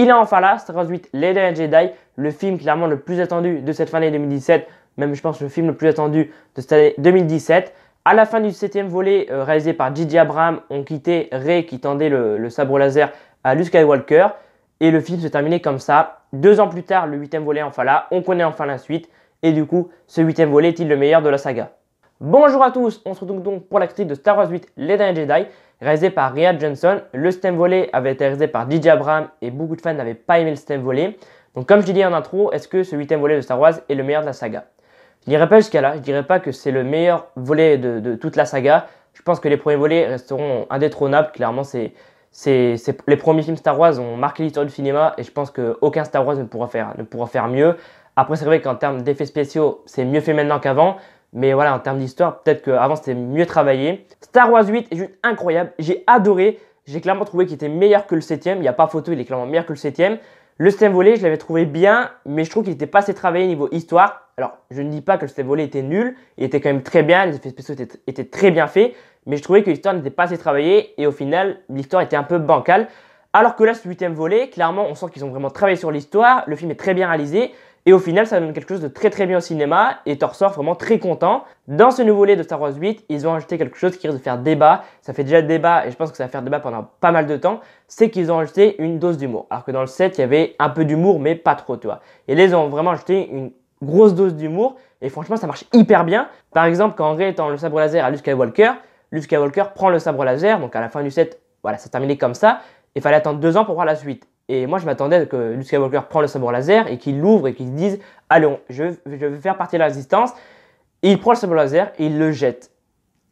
Il est enfin là, Star Wars 8 Les Derniers Jedi, le film clairement le plus attendu de cette fin d'année 2017, même je pense le film le plus attendu de cette année 2017. À la fin du 7e volet réalisé par J.J. Abrams, on quittait Rey qui tendait le sabre laser à Luke Skywalker et le film se terminait comme ça. 2 ans plus tard, le 8e volet est enfin là, on connaît enfin la suite et du coup, ce 8e volet est-il le meilleur de la saga? Bonjour à tous, on se retrouve donc pour la critique de Star Wars 8 Les Derniers Jedi, réalisé par Rian Johnson. Le 7e volet avait été réalisé par J.J. Abrams et beaucoup de fans n'avaient pas aimé le 7e volet. Donc comme je l'ai dit en intro, est-ce que ce 8e volet de Star Wars est le meilleur de la saga? Je n'irai pas jusqu'à là, je ne dirais pas que c'est le meilleur volet de toute la saga. Je pense que les premiers volets resteront indétrônables, clairement les premiers films Star Wars ont marqué l'histoire du cinéma et je pense qu'aucun Star Wars ne pourra faire mieux. Après c'est vrai qu'en termes d'effets spéciaux, c'est mieux fait maintenant qu'avant. Mais voilà, en termes d'histoire, peut-être qu'avant c'était mieux travaillé. Star Wars 8 est juste incroyable. J'ai adoré. J'ai clairement trouvé qu'il était meilleur que le 7e. Il n'y a pas photo, il est clairement meilleur que le 7e. Le 7e volet, je l'avais trouvé bien, mais je trouve qu'il n'était pas assez travaillé niveau histoire. Alors, je ne dis pas que le 7e volet était nul. Il était quand même très bien. Les effets spéciaux étaient très bien faits. Mais je trouvais que l'histoire n'était pas assez travaillée. Et au final, l'histoire était un peu bancale. Alors que là, ce 8e volet, clairement, on sent qu'ils ont vraiment travaillé sur l'histoire. Le film est très bien réalisé. Et au final, ça donne quelque chose de très bien au cinéma et tu en ressors vraiment très content. Dans ce nouveau volet de Star Wars 8, ils ont ajouté quelque chose qui risque de faire débat. Ça fait déjà débat et je pense que ça va faire débat pendant pas mal de temps. C'est qu'ils ont ajouté une dose d'humour. Alors que dans le 7, il y avait un peu d'humour mais pas trop, tu vois. Et là, ils ont vraiment ajouté une grosse dose d'humour et franchement, ça marche hyper bien. Par exemple, quand Rey tend le sabre laser à Luke Skywalker prend le sabre laser. Donc à la fin du 7, voilà, ça terminait comme ça. Il fallait attendre 2 ans pour voir la suite. Et moi, je m'attendais à que Luke Skywalker prenne le sabre laser et qu'il l'ouvre et qu'il se dise « Allez, je vais faire partie de la résistance ». Et il prend le sabre laser et il le jette.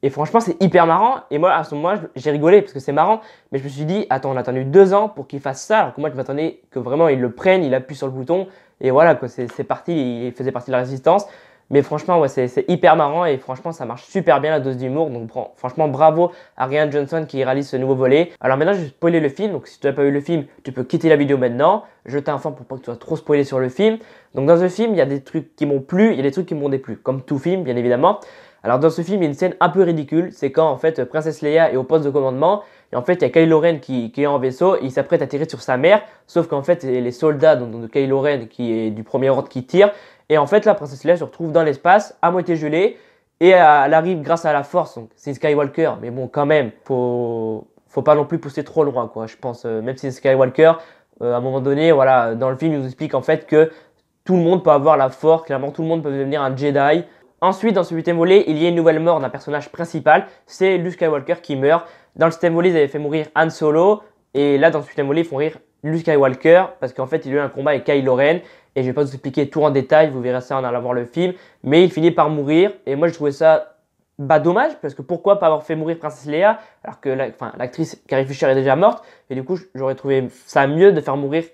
Et franchement, c'est hyper marrant. Et moi, à ce moment-là, j'ai rigolé parce que c'est marrant. Mais je me suis dit « Attends, on a attendu 2 ans pour qu'il fasse ça ». Alors que moi, je m'attendais que vraiment, il le prenne, il appuie sur le bouton. Et voilà, quoi, c'est parti, il faisait partie de la résistance. Mais franchement, ouais, c'est hyper marrant et franchement, ça marche super bien la dose d'humour. Donc franchement, bravo à Rian Johnson qui réalise ce nouveau volet. Alors maintenant, je vais spoiler le film. Donc si tu n'as pas vu le film, tu peux quitter la vidéo maintenant. Je t'informe pour pas que tu sois trop spoilé sur le film. Donc dans ce film, il y a des trucs qui m'ont plu, il y a des trucs qui m'ont déplu. Comme tout film, bien évidemment. Alors dans ce film, il y a une scène un peu ridicule. C'est quand en fait Princesse Leia est au poste de commandement. Et en fait, il y a Kylo Ren qui est en vaisseau. Il s'apprête à tirer sur sa mère. Sauf qu'en fait, c'est les soldats de Kylo Ren qui est du premier ordre qui tirent. Et en fait, la princesse Leia se retrouve dans l'espace, à moitié gelée, et elle arrive grâce à la force. Donc, c'est Skywalker, mais bon, quand même, faut pas non plus pousser trop loin, quoi. Je pense, même si c'est Skywalker, à un moment donné, voilà, dans le film, il nous explique en fait que tout le monde peut avoir la force, clairement, tout le monde peut devenir un Jedi. Ensuite, dans ce 8e volet, il y a une nouvelle mort d'un personnage principal, c'est Luke Skywalker qui meurt. Dans le 7e volet, ils avaient fait mourir Han Solo, et là, dans ce 8e volet, ils font rire Luke Skywalker, parce qu'en fait, il y a eu un combat avec Kylo Ren. Et je ne vais pas vous expliquer tout en détail, vous verrez ça en allant voir le film. Mais il finit par mourir. Et moi, je trouvais ça dommage. Parce que pourquoi pas avoir fait mourir Princesse Leia alors que l'actrice Carrie Fisher est déjà morte. Et du coup, j'aurais trouvé ça mieux de faire mourir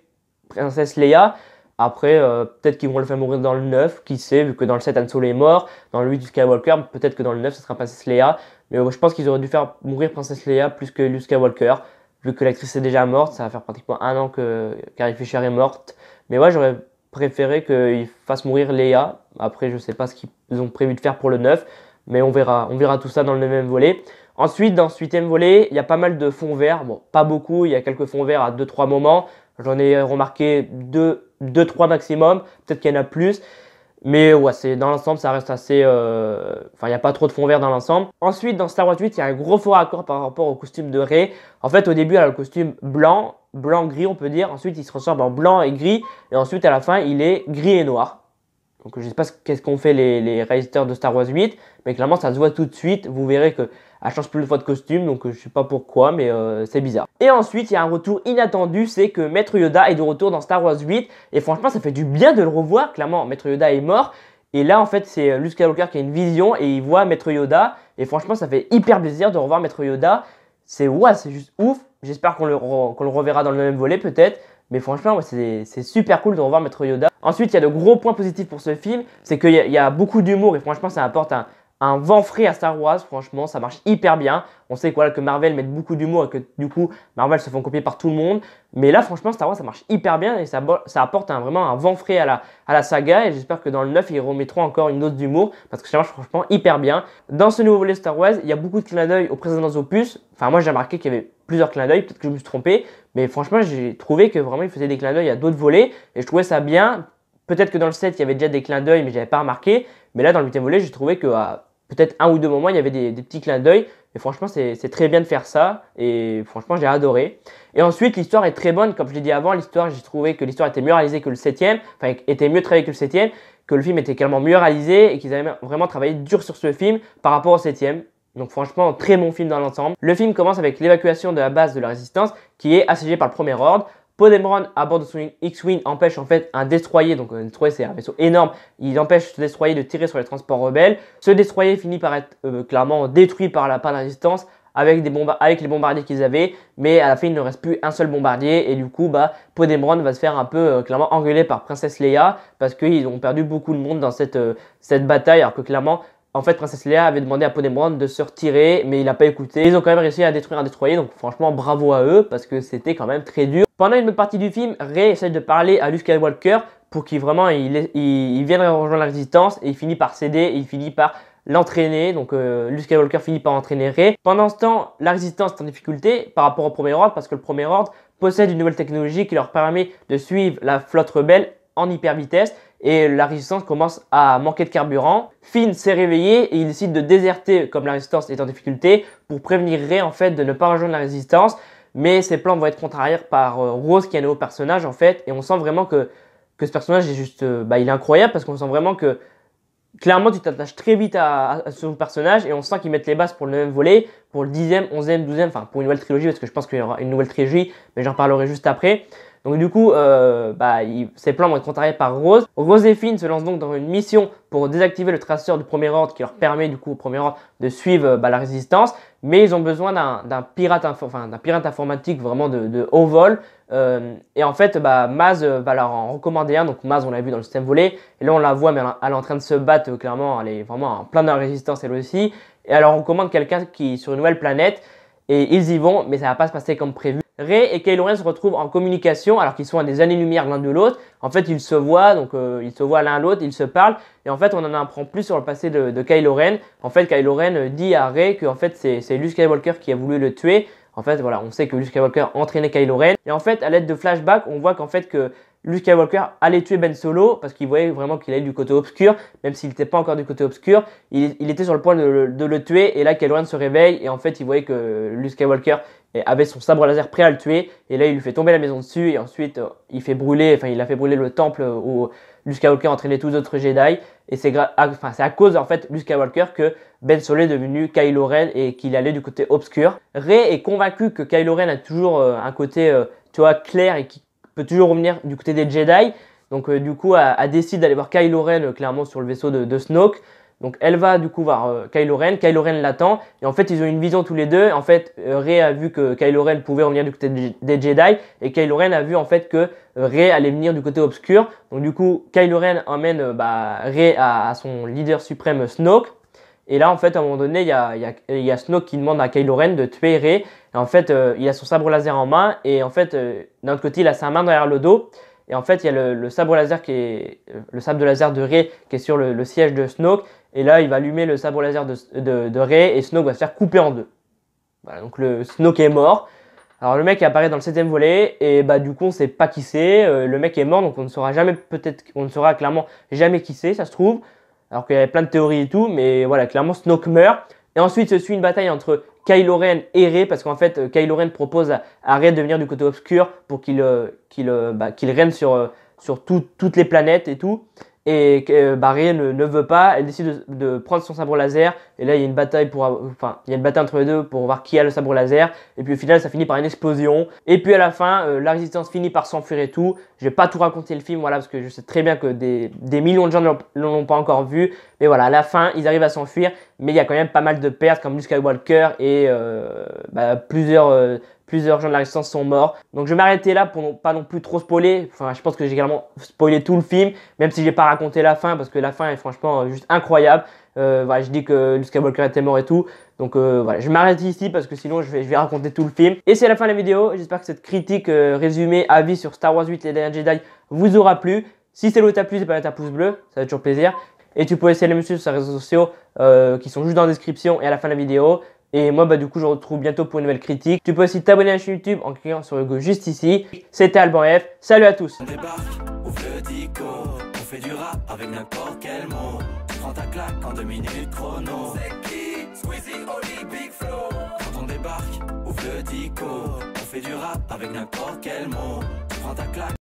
Princesse Leia. Après, peut-être qu'ils vont le faire mourir dans le 9. Qui sait, vu que dans le 7, Han Solo est mort. Dans le 8, Skywalker. Peut-être que dans le 9, ce sera Princesse Leia. Mais je pense qu'ils auraient dû faire mourir Princesse Leia plus que Luke Skywalker. Vu que l'actrice est déjà morte. Ça va faire pratiquement 1 an que Carrie Fisher est morte. Mais ouais, j'aurais préféré qu'ils fassent mourir Leia. Après, je ne sais pas ce qu'ils ont prévu de faire pour le 9, mais on verra tout ça dans le 9e volet. Ensuite, dans ce 8e volet, il y a pas mal de fonds verts. Bon, pas beaucoup, il y a quelques fonds verts à 2-3 moments. J'en ai remarqué 2-3 maximum, peut-être qu'il y en a plus. Mais ouais, dans l'ensemble, ça reste assez... Enfin, il n'y a pas trop de fonds verts dans l'ensemble. Ensuite, dans Star Wars 8, il y a un gros faux raccord par rapport au costume de Rey. En fait, au début, elle a le costume blanc-gris, on peut dire. Ensuite, il se transforme en blanc et gris. Et ensuite, à la fin, il est gris et noir. Donc, je ne sais pas qu'est-ce qu'ont fait les réalisateurs de Star Wars 8. Mais clairement, ça se voit tout de suite. Vous verrez qu'elle change plus de fois de costume. Donc, je ne sais pas pourquoi, mais c'est bizarre. Et ensuite, il y a un retour inattendu. C'est que Maître Yoda est de retour dans Star Wars 8. Et franchement, ça fait du bien de le revoir. Clairement, Maître Yoda est mort. Et là, en fait, c'est Luke Skywalker qui a une vision et il voit Maître Yoda. Et franchement, ça fait hyper plaisir de revoir Maître Yoda. C'est juste ouf. J'espère qu'on le reverra dans le même volet peut-être. Mais franchement, ouais, c'est super cool de revoir Maître Yoda. Ensuite, il y a de gros points positifs pour ce film. C'est qu'il y a beaucoup d'humour et franchement, ça apporte un vent frais à Star Wars. Franchement, ça marche hyper bien. On sait que Marvel met beaucoup d'humour et que du coup, Marvel se font copier par tout le monde. Mais là, franchement, Star Wars, ça marche hyper bien et ça apporte vraiment un vent frais à la saga. Et j'espère que dans le 9, ils remettront encore une dose d'humour parce que ça marche franchement hyper bien. Dans ce nouveau volet Star Wars, il y a beaucoup de clins d'œil aux précédents opus. Enfin, moi, j'ai remarqué qu'il y avait plusieurs clins d'œil, peut-être que je me suis trompé, mais franchement j'ai trouvé que vraiment il faisait des clins d'œil à d'autres volets et je trouvais ça bien. Peut-être que dans le 7 il y avait déjà des clins d'œil mais j'avais pas remarqué, mais là dans le 8e volet j'ai trouvé que peut-être un ou deux moments il y avait des petits clins d'œil et franchement c'est très bien de faire ça et franchement j'ai adoré. Et ensuite l'histoire est très bonne, comme je l'ai dit avant, l'histoire j'ai trouvé que l'histoire était mieux réalisée que le 7e, enfin était mieux travaillée que le 7e, que le film était également mieux réalisé et qu'ils avaient vraiment travaillé dur sur ce film par rapport au 7e. Donc franchement, très bon film dans l'ensemble. Le film commence avec l'évacuation de la base de la Résistance qui est assiégée par le Premier Ordre. Poe Dameron, à bord de son X-Wing, empêche en fait un destroyer, donc un destroyer c'est un vaisseau énorme, il empêche ce destroyer de tirer sur les transports rebelles. Ce destroyer finit par être clairement détruit par la Résistance avec les bombardiers qu'ils avaient, mais à la fin il ne reste plus un seul bombardier et du coup Poe Dameron va se faire un peu clairement engueuler par Princesse Leia parce qu'ils ont perdu beaucoup de monde dans cette bataille alors que clairement en fait Princesse Leia avait demandé à Poe Dameron de se retirer mais il n'a pas écouté. Ils ont quand même réussi à détruire un destroyer donc franchement bravo à eux parce que c'était quand même très dur. Pendant une autre partie du film, Rey essaie de parler à Luke Skywalker pour qu'il vraiment il vienne rejoindre la Résistance et il finit par céder et il finit par l'entraîner, donc Luke Skywalker finit par entraîner Rey. Pendant ce temps, la Résistance est en difficulté par rapport au Premier Ordre parce que le Premier Ordre possède une nouvelle technologie qui leur permet de suivre la flotte rebelle en hyper vitesse et la Résistance commence à manquer de carburant. Finn s'est réveillé et il décide de déserter comme la Résistance est en difficulté pour prévenir Rey en fait de ne pas rejoindre la Résistance, mais ses plans vont être contrariés par Rose qui est un nouveau personnage en fait et on sent vraiment que ce personnage est juste il est incroyable parce qu'on sent vraiment que clairement, tu t'attaches très vite à son personnage et on sent qu'ils mettent les bases pour le même volet, pour le 10e, 11e, 12e, enfin pour une nouvelle trilogie parce que je pense qu'il y aura une nouvelle trilogie, mais j'en parlerai juste après. Donc du coup, ses plans vont être contrariés par Rose. Rose et Finn se lancent donc dans une mission pour désactiver le traceur du Premier Ordre qui leur permet du coup au Premier Ordre de suivre la Résistance. Mais ils ont besoin d'un pirate informatique vraiment de haut vol. Et en fait, Maz va leur en recommander un. Donc Maz, on l'a vu dans le 7e volet. Et là, on la voit, mais elle est en train de se battre clairement. Elle est vraiment en plein dans la Résistance elle aussi. Et elle leur recommande quelqu'un qui est sur une nouvelle planète. Et ils y vont, mais ça va pas se passer comme prévu. Rey et Kylo Ren se retrouvent en communication alors qu'ils sont à des années-lumière l'un de l'autre. En fait, ils se voient, donc ils se voient l'un à l'autre, ils se parlent. Et en fait, on en apprend plus sur le passé de Kylo Ren. En fait, Kylo Ren dit à Rey que en fait, c'est Luke Skywalker qui a voulu le tuer. En fait, voilà, on sait que Luke Skywalker entraînait Kylo Ren. Et en fait, à l'aide de flashbacks, on voit qu'en fait que Luke Skywalker allait tuer Ben Solo parce qu'il voyait vraiment qu'il allait du côté obscur, même s'il n'était pas encore du côté obscur. Il était sur le point de le tuer et là Kylo Ren se réveille et en fait il voyait que Luke Skywalker avait son sabre laser prêt à le tuer et là il lui fait tomber la maison dessus et ensuite il a fait brûler le temple où Luke Skywalker entraînait tous les autres Jedi et c'est à cause en fait Luke Skywalker que Ben Solo est devenu Kylo Ren et qu'il allait du côté obscur. Rey est convaincu que Kylo Ren a toujours un côté clair et qui peut toujours revenir du côté des Jedi. Donc du coup, elle décide d'aller voir Kylo Ren clairement sur le vaisseau de Snoke. Donc elle va du coup voir Kylo Ren. Kylo Ren l'attend. Et en fait, ils ont une vision tous les deux. En fait, Rey a vu que Kylo Ren pouvait revenir du côté des Jedi. Et Kylo Ren a vu en fait que Rey allait venir du côté obscur. Donc du coup, Kylo Ren emmène Rey à son leader suprême Snoke. Et là, en fait, à un moment donné, il y a Snoke qui demande à Kylo Ren de tuer Rey. Et en fait, il a son sabre laser en main. Et en fait, d'un autre côté, il a sa main derrière le dos. Et en fait, il y a le sabre laser le sabre de laser de Rey qui est sur le siège de Snoke. Et là, il va allumer le sabre laser de Rey. Et Snoke va se faire couper en deux. Voilà, donc le Snoke est mort. Alors le mec apparaît dans le 7e volet. Et du coup, on ne sait pas qui c'est. Le mec est mort. Donc on ne saura clairement jamais qui c'est, ça se trouve. Alors qu'il y avait plein de théories et tout, mais voilà, clairement Snoke meurt. Et ensuite se suit une bataille entre Kylo Ren et Rey, parce qu'en fait Kylo Ren propose à Rey de venir du côté obscur pour qu'il règne sur toutes les planètes et tout. Et Rey ne veut pas, elle décide de prendre son sabre laser. Et là il y a une bataille entre les deux pour voir qui a le sabre laser. Et puis au final ça finit par une explosion. Et puis à la fin la Résistance finit par s'enfuir et tout. Je vais pas tout raconter le film, voilà, parce que je sais très bien que des millions de gens ne l'ont pas encore vu. Mais voilà, à la fin ils arrivent à s'enfuir. Mais il y a quand même pas mal de pertes comme Luke Skywalker et plusieurs gens de la Résistance sont morts. Donc je vais m'arrêter là pour pas non plus trop spoiler. Enfin, je pense que j'ai également spoilé tout le film, même si j'ai pas raconté la fin, parce que la fin est franchement juste incroyable. Je dis que Luke Skywalker était mort et tout. Donc voilà, je m'arrête ici parce que sinon je vais raconter tout le film. Et c'est la fin de la vidéo. J'espère que cette critique résumée, avis sur Star Wars 8 Les Derniers Jedi vous aura plu. Si c'est le t'a plu, c'est pas mettre un pouce bleu, ça fait toujours plaisir. Et tu peux essayer de me suivre sur les réseaux sociaux qui sont juste dans la description et à la fin de la vidéo. Et moi, du coup, je vous retrouve bientôt pour une nouvelle critique. Tu peux aussi t'abonner à la chaîne YouTube en cliquant sur le logo juste ici. C'était Alban F. Salut à tous. On débarque, ouvre le dico, on fait du rap avec n'importe quel mot. Tu prends ta claque en 2 minutes chrono. C'est qui? Squeezie, Oli, Big Flow. Quand on débarque, ouvre le dico, on fait du rap avec n'importe quel mot. Tu prends ta claque.